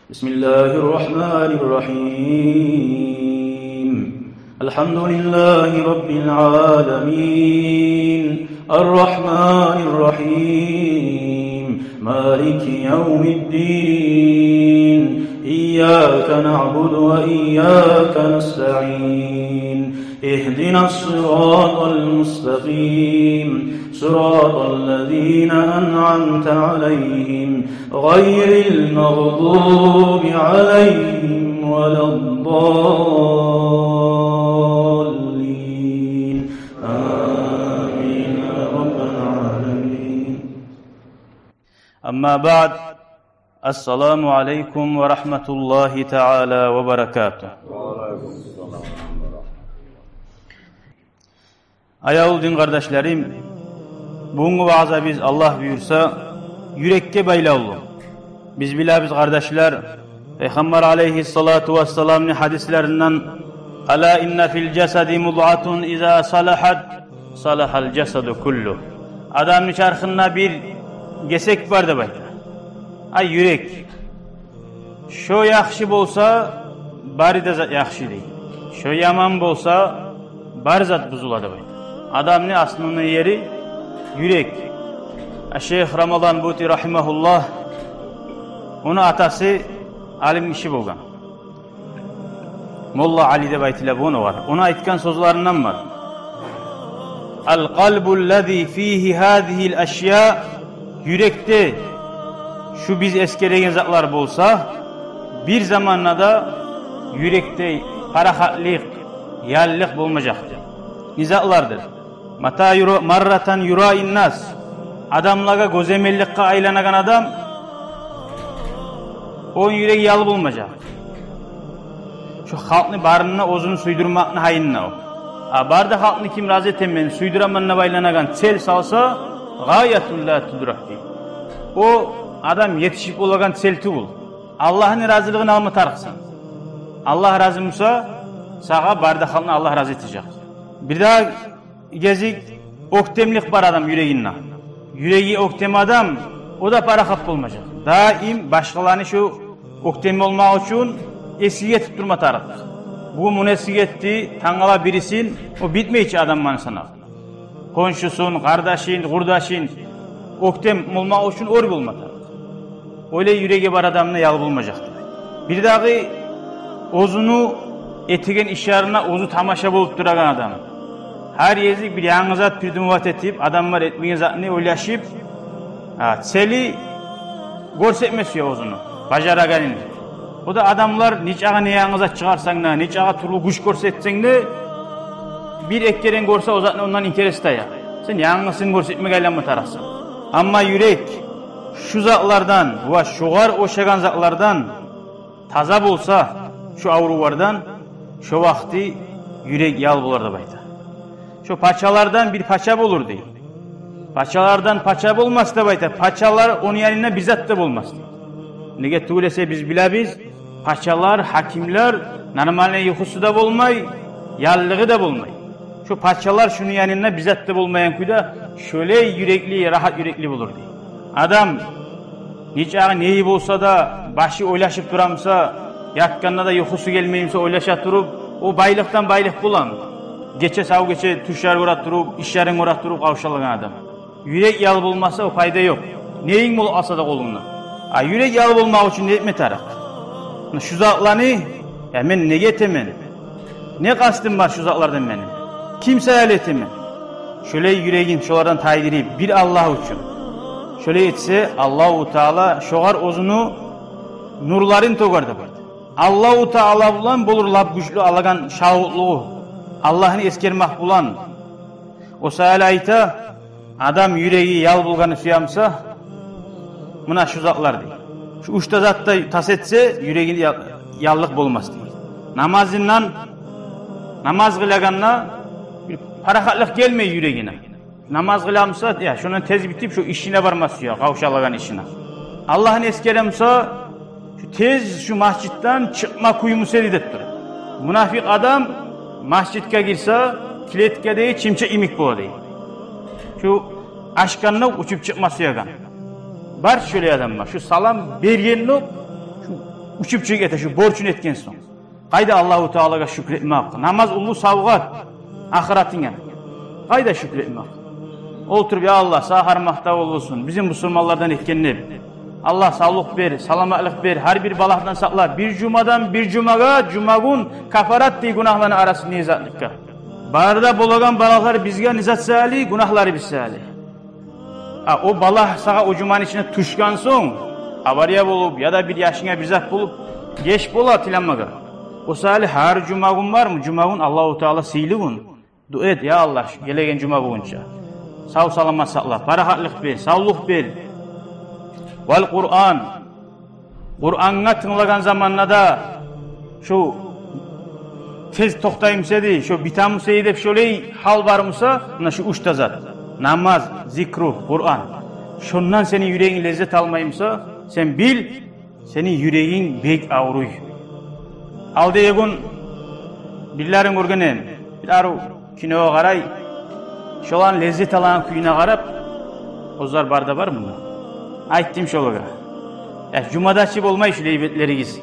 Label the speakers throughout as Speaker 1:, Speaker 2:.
Speaker 1: بسم الله الرحمن الرحيم الحمد لله رب العالمين الرحمن الرحيم مالك يوم الدين إياك نعبد وإياك نستعين اهدنا الصراط المستقيم صراط الذين أنعمت عليهم غير المغضوب عليهم ولا الضالين آمين يا رب العالمين. أما بعد السلام عليكم ورحمة الله تعالى وبركاته. Ayağı din kardeşlerim, bunu vaaza biz Allah buyursa yürekke baylalı. Biz biliriz kardeşler, Peygamber aleyhissalatu vesselam'ın hadislerinden "Ala inna fil cesedi mud'atun iza salahat salahal cesedu kullu." Adamın çarkında bir gesek var da bayda. Ay yürek. Şu yaxşı bolsa bari de yaxşı değil. Şu yaman bolsa bari zat buzuladı bayda. Adamın aslının yeri yürek. Şeyh Ramazan Buti rahimahullah, onun atası alim işi bolgan. Molla Ali de baytile bunu var. Ona aytkan sözlerinden var. El kalbullezî fîhî hâzihil eşyâ, yürekte şu biz eskeregen zatlar bolsa bir zamanla da yürekte parahatlik, yallik bulmayacaktır. Nizatlardır. Mata marratan yura'in nas, adamlara gözemellikle aylanagan adam o yürek yalı bulmayacak. Şu halkını barınına ozunu suydurmakını hayınına o. Barda halkını kim razı etemen suyduramanına baylanagan sel salsa gayetul la tudrahdi. O adam yetişip olagan selti bul. Allah'ın razılığını alma tarıksan. Allah razı olsa sağa barda halkını Allah razı edecek. Bir daha gezik oktemlik var adam yüreğinle. Yüreği oktem adam o da para kap olmayacak. Daim başkalarını şu oktem olmak için esiye tutturma tarafı. Bu munesiyetti tangala birisin o bitmeyici adam bana sana. Konşusun, kardeşin, kurdaşin oktem olmak için or bulma tarafı. Öyle yüreği var adamına yal bulmayacaktır. Bir daha ozunu etigen işarına ozu tamaşa bulup duragan adam. Her yezik bir yanızat pürdümüvat etip adamlar etmeyen zatını oylaşıp seli görsetmesi ozunu bacaraganini. O da adamlar niçağa ne yanızat çıkarsan da niçağa turlu güç görsetsen de bir ekkeren görse o zatını ondan inkeresi ya. Sen yanısını görsetmek aylanma tarafsın. Ama yürek şu zatlardan ve şugar oşagan zatlardan taza bulsa şu avruvardan şu vakti yürek yal bular da bayda. Şu paçalardan bir paça bulur değil. Paçalardan paça bulmaz da bayda. Paçalar onun yanına bizzat da bulmaz. Nege tuğlese biz bilebiz. Paçalar, hakimler normalde yuhusu da bulmay, yallığı da bulmay. Şu paçalar şunun yanına bizzat da bulmayan kuyda şöyle yürekli, rahat yürekli bulur değil. Adam niçağı neyi bulsa da başı oylaşıp duramsa, yatkanına da yuhusu gelmeyimse oylaşa durup o baylıktan baylık bulan. Geçe sav geçe tuşlar uğrat durup, işlerin uğrat durup kavşalagan adam. Yürek yal bulmasa o fayda yok. Neyin bul asa da kolundan. Yürek yal bulmak için ne etme taraf. Şu zatlarını ben ne getemen? Ne kastım var şu zatlardan benim? Kimse hayal etemem. Şöyle yüreğin şolardan tayyirip bir Allah için. Şöyle etse Allahu Teala şoğar ozunu nurların togarda var. Allahu Teala bulan bulur lab güçlü alagan şahutluğu. Allah'ını eskermek bulan. O sayala ayta adam yüreği yal bulganı suyamsa buna şu zatlar değil. Şu uçta zatta tas etse yüreğini yallık bulmaz değil. Namaz kılaganla bir parakatlık gelmeyi yüreğine. Namaz kılamsa ya şunun tez bitip şu işine varmaz ya kavşalagan işine. Allah'ın eskeremsa şu tez şu masjidden çıkma kuyumu seridettir. Münafık adam masjidke girse kiletke değil çimçe imik bu değil. Şu aşkanla uçup çıkması yagan. Bar şöyle adam var. Şu salam bergenlik, şu uçup çık ete şu borçun etken son. Kayda Allahu Teala'ga şükretmek. Namaz ulu savgat. Ahiratine. Kayda şükretmek. Oturup ya Allah sağ harmakta olsun. Bizim Müslümanlardan etkenini. Allah sağlık ver, salamatlık ver, her bir balaktan sakla. Bir cumadan bir cumaga, cumagun kafarat diye günahların arası nizatlıkka. Barda bolagan balaklar bizge nizat sali, günahları biz sali. O balak sağa o cumanın içine tuşkan son, avariya bulup ya da bir yaşına bir zat bulup, geç bola tilanmaga. O sali her cumagun var mı? Cumagun Allahu Teala siligun. Dua et ya Allah, gelegen cuma boyunca. Sağ salamat sakla, parahatlık ver, sağlık ver. Val Kur'an. Kur'an'a tınlagan zamanla da şu tez toktayımsa değil, şu bitamısa edip şöyle hal varmısa, şu uçta zat. Namaz, zikru, Kur'an. Şundan senin yüreğin lezzet almayımsa, sen bil, senin yüreğin bek ağruy. Aldı egun, billerin görgenen, bir aru kinoya qaray, şolan lezzet alan kuyuna qarab, ozlar barda var mı? Ayttim şolaga. Cumada açıp olmay şu leybetleriniz.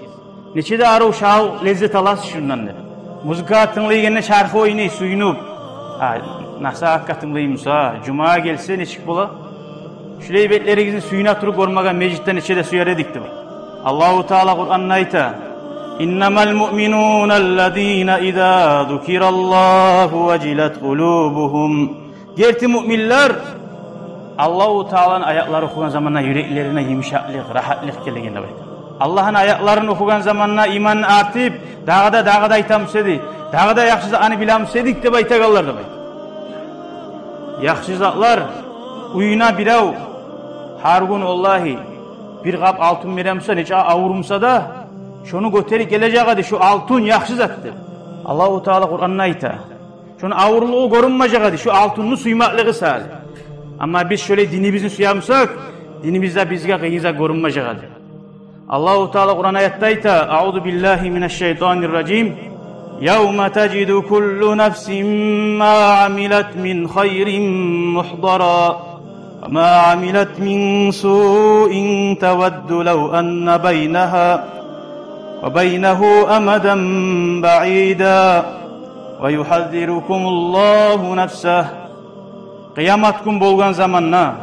Speaker 1: Neçe de arı şahı lezzet alasız şundan der. Muzika tınlayıgenne şarkı oynay, suyunup. Nasıl hakka tınlayımsa, cumaya gelse neçik bola? Şu leybetlerinizin suyuna turup ormaga mecitten neçe de suyar edikti bak. Allahu Teala Kur'an'ın ayta. İnnemel mu'minûnellezîne idâ zukirallâhu vecilet kulûbuhum. Gerti müminler, Allahu Teala'nın ayakları okugan zamanla yüreklerine yumuşaklık, rahatlık gelgende bayt. Allah'ın ayaklarını okugan zamanla iman artıp, dağda aytam sedi, dağda yaxşı anı bilam sedik de bayta kallar da bayt. Yaxşı zatlar uyuna birav, har gün vallahi bir kap altın veremsa, neçe avurumsa da, şunu göteri geleceğe şu altın yaxşı zattır. Allahu Teala Kur'an'ın ayta. Şunu avurluğu görünmeyeceğe şu altınlı suymaklığı sağlı. Ama biz şöyle dinimizin suyamsak, dinimizde bizge kıyıza görünmeyeceğe. Allahu Teala Kur'an ayette ayta. A'udhu billahi mineşşeytanirracim. يَوْمَ تَجِدُ كُلُّ نَفْسٍ مَا عَمِلَتْ مِنْ خَيْرٍ مُحْضَرًا وَمَا عَمِلَتْ مِنْ سُوءٍ تَوَدُّ لَوْ أَنَّ بَيْنَهَا وَبَيْنَهُ أَمَدًا بَعِيدًا وَيُحَذِّرُكُمُ اللّٰهُ نَفْسَهُ. Kıyamet gün bolgan zamanla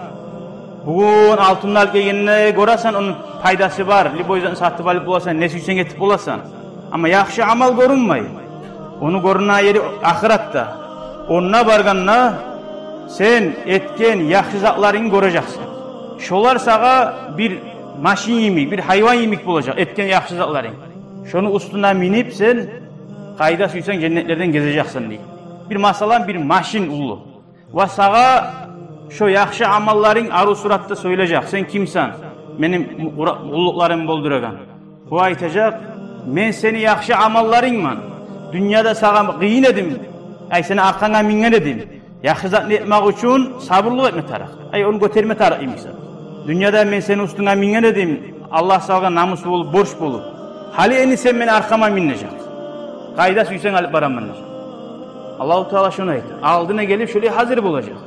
Speaker 1: bugün altınlar gelgenine görürsen onun faydası var. Liboydan satıp alıp bulasan, ne süysen getip bulasan. Ama yaxşı amal görünmeyi. Onu görünen yeri ahiratta. Onunla barganla sen etken yaxşı zatlarını göreceksin. Şolar sağa bir maşin yemik, bir hayvan yemik bulacak. Etken yaxşı zatlarını. Şunu üstüne minip sen kayda süysen cennetlerden gezeceksin diye. Bir masalan bir maşin ulu. Ve sağa şu yaxşı amalların arı suratta söyleyecek. Sen kimsen? Benim ulluklarımı bolduragan. Bu aytacak. Men seni yaxşı amallarınman. Dünyada sağa kıyın edim. Ay seni arkana mingen edim. Yaxşı zatını etmek için sabırlık etme taraf. Ay onu götürme taraf imisa. Dünyada men seni üstüne mingen edim. Allah sağa namus bulup, borç bulup. Hali eni sen beni arkama minnecek. Kayda süysen alıp baramanlar. Allah-u Teala şunu aytır. Aldığına gelip şöyle hazır bulacak.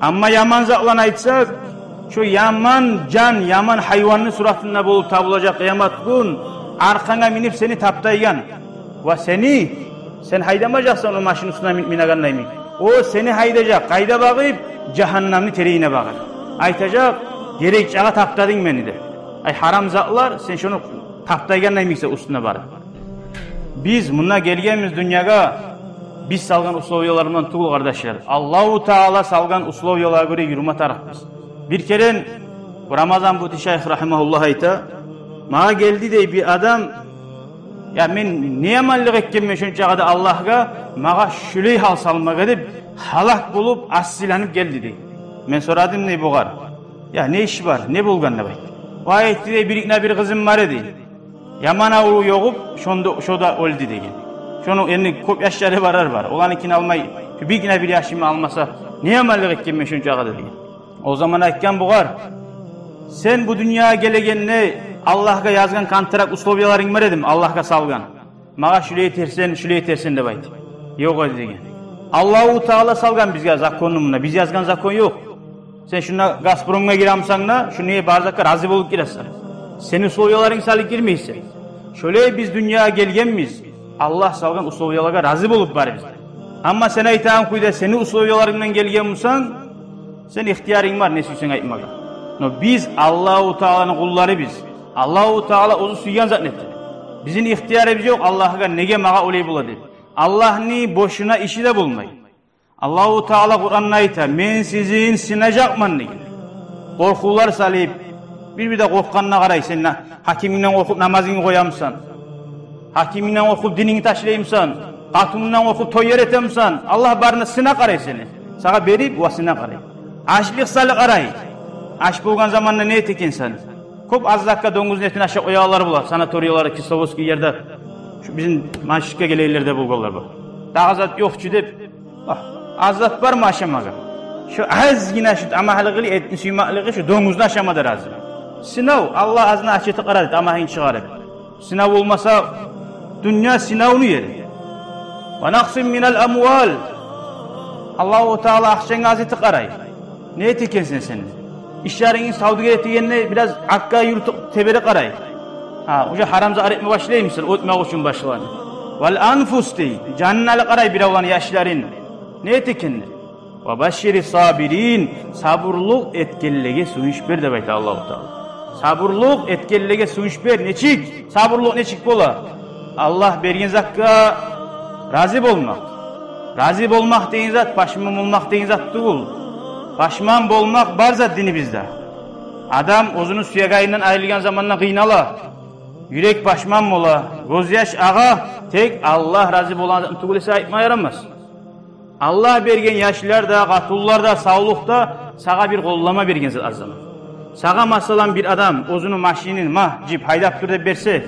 Speaker 1: Ama yaman zatlan aytsak, şu yaman can, yaman hayvanın suratında bulup tabulacak kıyamet gün, arkana minip seni taptaygan. Ve sen haydamacaksan o maşın üstüne minaganlaymayın. O seni haydacak, kayda bakıp cehennamlı tereğine bakır. Aytacak, gerekçeğe taptadın beni de. Ay haram zatlar, sen şunu taptayganlaymaysa üstüne barır. Biz bununla gelgemiz dünyaya, biz salgan uslovyalarından tuğul kardeşler. Allahu Teala salgan uslovyalara göre yürüme tarafımız. Bir kere Ramazan Buti Şeyh Rahimahullah ayta, bana geldi de bir adam, ya men ne yamanlık etken men şunca kadar Allah'a, bana şüley hal salmak edip, halak bulup asilanıp geldi de. Men soradım ne boğar? Ya ne iş var, ne bulgan ne bayt? O ayetti de bir kızım var edi. Yaman avru yoğup, şoda öldü degen. Şunu elini köp yaşları var. Olanınkini almayı, bir yaşımı almasa, ne yamanlık etken men şunca kadar degen. O zaman aytken boğar. Sen bu dünyaya gelegenine Allah'a yazgan kontrak uslovyaların var edim, Allah'a salgan. Mağa şüleye tersen de bayt. Yok öyle degen. Allahu Teala salgan bizge zakonumuna, biz yazgan zakon yok. Sen şuna Gazprom'a giramsan da, şunu barzakka razı bolup girersin. Senin uslovyaların salık girmeyse. Şöyle biz dünyaya gelgenmiz. Allah salgan uslovyalarga razı bolup barız. Amma sen aytan kuyda seni uslovyalarından gelgen bolsan, sen ihtiyaring var ne süysen aytmaga. No biz Allahu Taala'nın kulları biz. Allahu Taala ozu suygan zat netti. Bizim ihtiyarımız yok Allah'a nege maga olay buladı. Allah'ni boşuna işi de bulmay. Allahu Taala Kur'an'da ayta, men sizin sinacakman nege. Korkular salip, bir de korkkanına qaray sen hakiminden okup namazını koyamsan. Hakiminden okup dinini taşlayımsan. Hatunundan okup toy yer etemsan. Allah barına sına qaray seni. Sağa berip o sına qaray. Açlık salı qaray. Aç bolgan zamanında ne eteken sen? Köp az dakika donguzun etini aşağı oyalar bular. Sanatoriyaları, Kislovoski yerde. Şu bizim manşikka geleylerdə bolganlar bu. Dağazat yokçu dep. Azat var mı aşamaga? Şu az yine şu amahalığı etni suymalığı şu donguzdan aşamada razı. Sınav Allah azına açıtı qaradı amahin çıkarıp. Sınav olmasa dünya sınavını yeri. Ve naqsim minel amwal. Allahu Teala akşen azeti qaray. Ne etekensin sen? İşlerin savduga etegenine biraz akka yurtup tebere qaray. Ha, uca haramza aretme başlaymışsın, ötmek için başlan. Vel anfus dey, cannalı qaray bir olan yaşların. Ne etekenler? Ve başşiri sabirin, sabırlıq etkenlege suyuş ber dep ayta Allahu Teala. Sabırlıq etkenlege suyuş ber, neçik? Sabırlıq neçik bola? Allah bergen zakka razı bolmak. Razı bolmak deyin zat, paşman bolmak deyin zat değil. Paşman bolmak bar zat dini bizde. Adam ozunu suyagayından ayrılgan zamanla kıynala. Yürek paşman bola, gözyaş ağa, tek Allah razı bolan zatın tugulese aytma yaramaz. Allah bergen yaşlılarda, katullarda, sağlıkta sağa bir kollama bergen zat az zaman. Sağa masalan bir adam ozunu maşinin, cip haydap türde berse,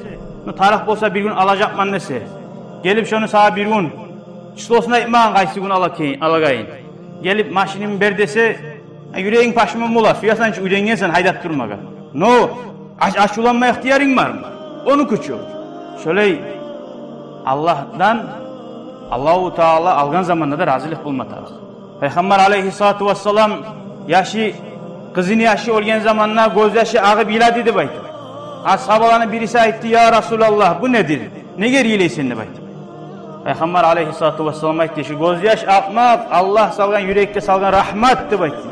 Speaker 1: tarih bolsa bir gün alacakman nese. Gelip şunu sağa bir gün, çıslosuna aytmağın qaysı gün alagayın. Gelip maşinin ber dese, yüreğin paşman bola, suyasan hiç ürengensen haydap durmaga. No, aşulanma ihtiyarın var mı? Onu küçüyor. Şöyle Allah'tan Allahu Teala algan zamanda da razılık bulmatarız. Peygamber aleyhissalatu vesselam yaşı, kızını yaşı olgen zamanla gözyaşı ağı biladi de baytı. Ashabalarının birisi aytti, ya Resulallah bu nedir? Ne geriyeleysin de baytı. Peygamber aleyhissalatu vesselam aytti, şu gözyaş akmak Allah salgan yürekte salgan rahmat de baytı.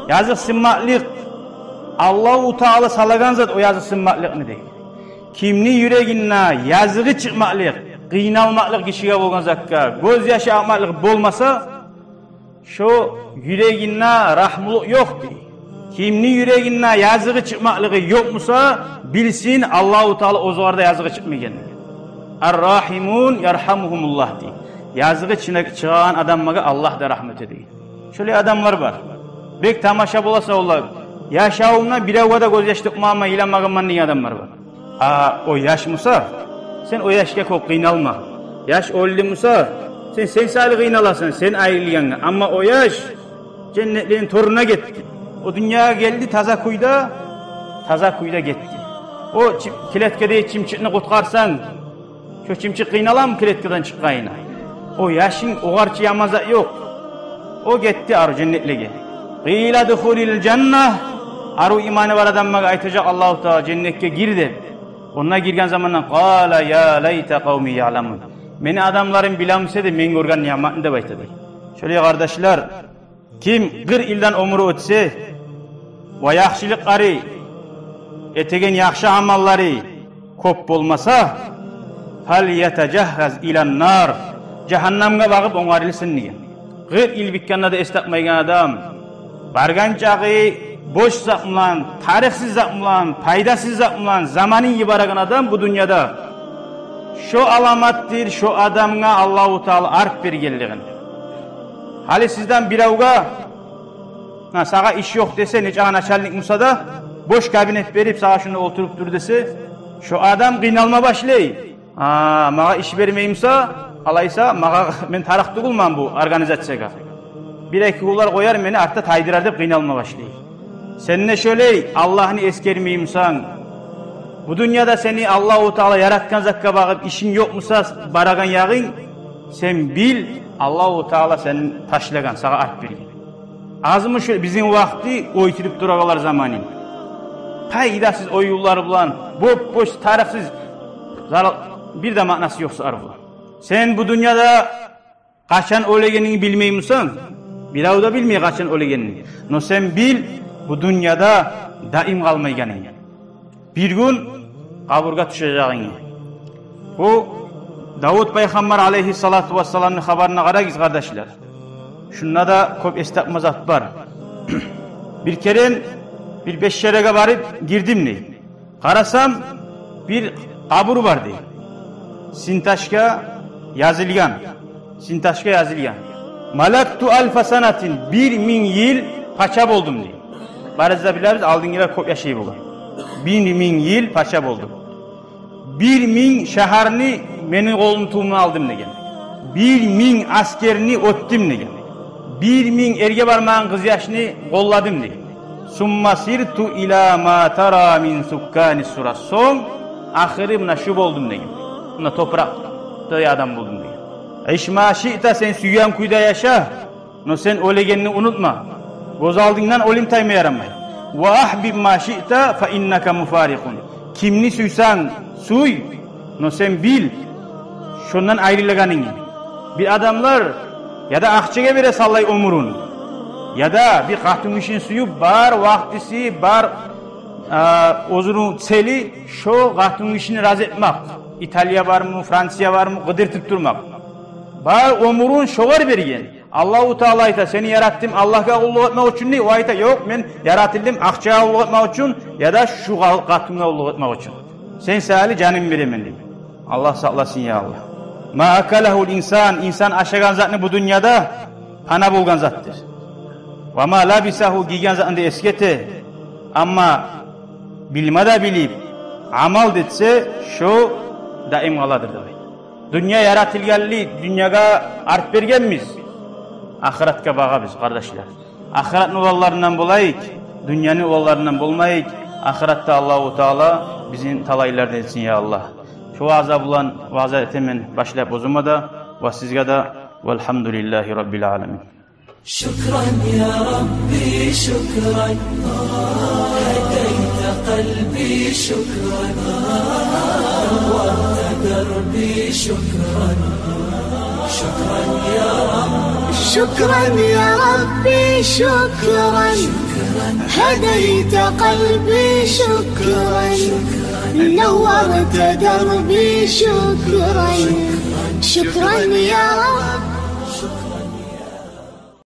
Speaker 1: Yazık sımmaklık Allahu Teala salagan zat o yazık sımmaklık ne değil. Kimni yüreğinna yazığı çıkmaklık, kıynalmaklık kişiye bolgan zakka, göz yaşı akmaklık bolmasa, şu yüreğinna rahmuluk yok değil. Kimni yüreğinna yazığı çıkmaklığı yok musa, bilsin Allahu Teala o zavarda yazığı çıkmayan. Er-Rahimun yerhamuhumullah değil. Yazığı çıkan adammaga Allah da rahmet edeyim. Şöyle adamlar var. Bek tamaşa bolasa onlar. Yaşağımla bir avada göz yaş tıkmağıma ilanmağımman diye adamlar var. O yaş musa, sen o yaşka kok kıynalma. Yaş oldu musa, sen sağlı kıynalasın, sen ayrılyanla. Ama o yaş cennetlerin toruna gitti. O dünyaya geldi taza kuyda gitti. O kiletkede çimçikini kutkarsan, şu çimçik kıynalan mı kiletkeden çıkkayına? O yaşın oğarçı yamaza yok. O gitti arı cennetlige. Qila dukhulil cennah, arı imanı var adammaga aytacak Allahu Teala cennetke gir de. Onunla girgen zamandan qala ya layta qavmi ya'lamun. Meni adamlarım bilamsa de men görgen nimetini de aytadi. Şöyle kardeşler, kim 40 ilden ömrü ötse ve yaxşılık qari etegen yaxşı amallari köp bolmasa fal yetecahhaz ilan nar. Cehennamga bagıp oňarylsın diýen. 40 il bitkanda da estakmaygan adam bargan çağı boş zapmlan, tarihsiz zapmlan, faydasız zapmlan, zamanın yibaragan adam bu dünyada. Şu alamattir, şu adamga Allahu Teala ark bergenligin. Hali sizden bir avga, sağa iş yok dese, neçe anaçalnik musa da, boş kabinet berip sağa şunu oturup dur dese, şu adam kıynalma başlay. Mağa iş vermeyimsa, alaysa, mağa men taraq tugulman bu organizatsiyaga. Bir-iki kullar koyar meni artta taydırar dep kıynalma başlay. Seninle şöyle Allah'ını eskermeyimsan, bu dünyada seni Allahu Teala yaratkan zakka bağıp işin yok musa baragan yağın, sen bil Allahu Teala senin taşlagan, sağa art bergen. Azımı şöyle bizim vakti oytirip duragalar zamanin. Paydasız oyullar bulan, boş tarafsız bir de manası yoksa arzu. Sen bu dünyada kaçan ölegenini bilmey misin? Bilav da bilmey kaçan ölegenini. No sen bil, bu dünyada daim kalmayganın. Bir gün kaburga düşeceğini. Bu Davud Peygamber aleyhissalatu vesselam'ın haberine karayız kardeşler. Şunla da çok estağfurullah var. Bir kere bir beşşerege varıp girdim ne? Karasam bir kabur vardı. Sintaşka yazılgan. Sintaşka yazılgan. Malaktu alfa sanatin 1000 yıl paça oldum diye. Barizde biliriz aldığın gibi kopya şey bu. 1000 yıl paça oldum. 1000 şehrini benim kolum tuğumuna aldım degen. 1000 askerini öttüm degen. 1000 erge barmağın kız yaşını kolladım degen. Summa sirtu ila ma tara min sukkani suras. Son ahiri buna şub oldum degen. Buna toprakta adam buldum degen. İşma şi'ta sen süyyan kuyda yaşa. No sen ölegenini unutma. Göz aldığından olim tayma yaramay. Ve ahbib ma şi'ta fe innaka mufarikun. Kimni suysan suy. No sen bil. Şundan ayrılaganin. Bir adamlar ya da akçege bire sallay umurun. Ya da bir kahtun işin suyu bar vaktisi bar ozunu tseli şu kahtun işini razı etmek. İtalya var mı, Fransiya var mı gıdırtıp durmak. Bar umurun şovar bergen. Allahu Teala ayta seni yarattım Allah'a kulluk etmek için ne? O ayta yok men yaratıldım akçaga kulluk etmek için ya da şu kahtuna kulluk etmek için. Sen sahali canım veremen deyim. Allah saklasın ya Allah. Ma akalahul insan aşagan zatını bu dünyada pana bulgan zattır. Ve ma labisahu giygan zatını eskete. Ama bilmada bilip amal detse şu daim kaladır da. Dünya yaratılganli dünyaya art bergenmiz. Ahiretka bağa biz kardeşler. Ahiret olallarından bulayık, dünyanın olallarından bulmayık. Ahirette Allahu Teala bizim talaylardan etsin ya Allah. Şu vaza bulan vaza etemin başlayıp bozulmada ve sizge de velhamdülillahi rabbil alemin.
Speaker 2: Şükran ya Rabbi şükran. Hedeyte kalbi şükran. Nurta derbi şükran. Şükran ya Rabbi.
Speaker 3: شكرا يا ربي شكرا هديت قلبي شكرا نورت دربي شكرا شكرا يا رب